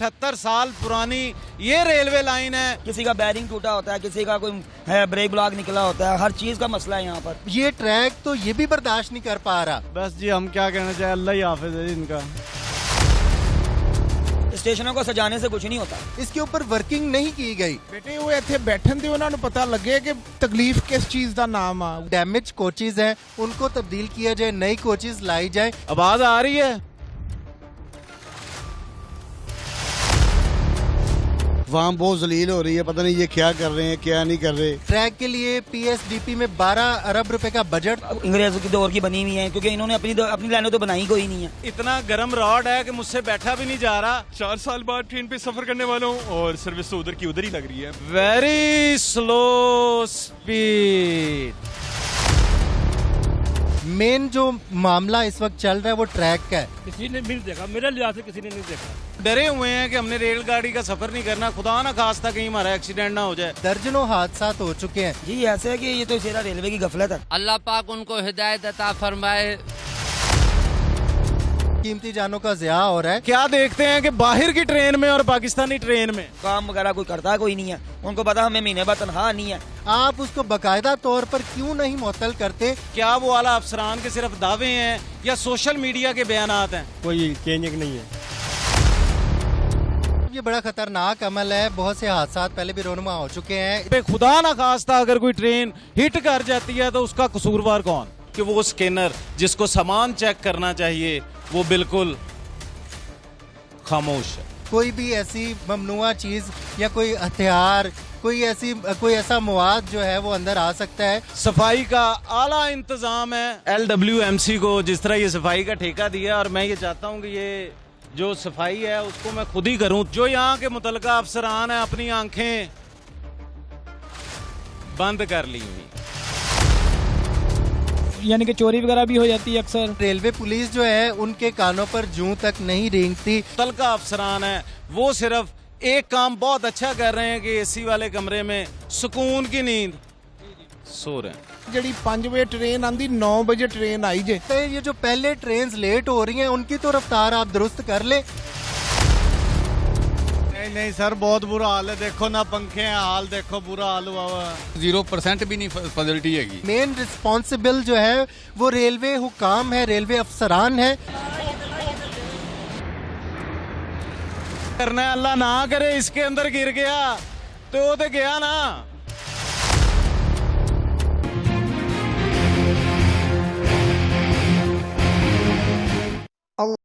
78 साल पुरानी ये रेलवे लाइन है। किसी का बैरिंग टूटा होता है, किसी का कोई है ब्रेक ब्लॉक निकला होता है, हर चीज का मसला है यहाँ पर। ये ट्रैक तो ये भी बर्दाश्त नहीं कर पा रहा। बस जी हम क्या कहना चाहे, अल्लाह ही हाफिज है इनका। स्टेशनों को सजाने से कुछ नहीं होता। इसके ऊपर वर्किंग नहीं की गई। बेटे वो ਇੱਥੇ ਬੈਠਣ ਤੇ ਉਹਨਾਂ ਨੂੰ पता लगे कि तकलीफ किस चीज का नाम आ। डैमेज कोचेज हैं, उनको तब्दील किया जाए, नई कोचेज लाई जाए। आवाज आ रही है? वहाँ बहुत जलील हो रही है, पता नहीं ये क्या कर रहे हैं क्या नहीं कर रहे। ट्रैक के लिए पीएसडीपी में 12 अरब रुपए का बजट अंग्रेजों की दौर की बनी हुई है, क्योंकि इन्होंने अपनी लाइनें तो बनाई कोई नहीं है। इतना गर्म रॉड है कि मुझसे बैठा भी नहीं जा रहा। 4 साल बाद ट्रेन पे सफर करने वाला हूँ और सर्विस तो उधर की उधर ही लग रही है। Very slow speed. मेन जो मामला इस वक्त चल रहा है वो ट्रैक का है। किसी ने नहीं देखा, मेरे लिहाज से किसी ने नहीं देखा। डरे हुए हैं कि हमने रेलगाड़ी का सफर नहीं करना, खुदा ना खास्ता कहीं हमारा एक्सीडेंट ना हो जाए। दर्जनों हादसा हो चुके हैं। जी ऐसे है कि ये तो सीधा रेलवे की गफलत है। अल्लाह पाक उनको हिदायत अता फरमाए। कीमती जानों का ज़िया हो रहा है। क्या देखते हैं कि बाहर की ट्रेन में और पाकिस्तानी ट्रेन में काम वगैरह कोई करता कोई नहीं है, उनको पता हमें महीने बाद तनख्वाह नहीं है। आप उसको बाकायदा तौर पर क्यों नहीं मुअत्तल करते? क्या वो आला अफसरान के सिर्फ दावे हैं या सोशल मीडिया के बयानात हैं? कोई चेंजिंग नहीं है। ये बड़ा खतरनाक अमल है। बहुत से हादसा पहले भी रोनुमा हो चुके हैं। पे खुदा ना खास्ता अगर कोई ट्रेन हिट कर जाती है तो उसका कसूरवार कौन? कि वो स्कैनर जिसको सामान चेक करना चाहिए वो बिल्कुल खामोश है। कोई भी ऐसी ममनुआ चीज या कोई हथियार, कोई ऐसा मवाद जो है वो अंदर आ सकता है। सफाई का आला इंतजाम है। LWMC को जिस तरह ये सफाई का ठेका दिया, और मैं ये चाहता हूँ कि ये जो सफाई है उसको मैं खुद ही करूँ। जो यहाँ के मुतलका अफसरान है अपनी आंखें बंद कर ली हुई, यानी कि चोरी वगैरह भी हो जाती है अक्सर। रेलवे पुलिस जो है उनके कानों पर जूं तक नहीं रेंगती। मुतलका अफसरान है वो सिर्फ एक काम बहुत अच्छा कर रहे हैं कि एसी वाले कमरे में सुकून की नींद सो रहे हैं। ਜਿਹੜੀ 5 ਵਜੇ ट्रेन आंदी 9 बजे ट्रेन आई जे। तो ये जो पहले ट्रेन लेट हो रही हैं उनकी तो रफ्तार आप दुरुस्त कर ले। नहीं सर बहुत बुरा हाल है, देखो ना पंखे हैं, हाल देखो बुरा हाल हुआ हुआ। 0% भी नहीं फैसिलिटी हैगी। मेन रिस्पॉन्सिबल जो है वो रेलवे हुकाम है, रेलवे अफसरान है। करना है अल्लाह ना करे इसके अंदर गिर गया तो वो तो गया ना।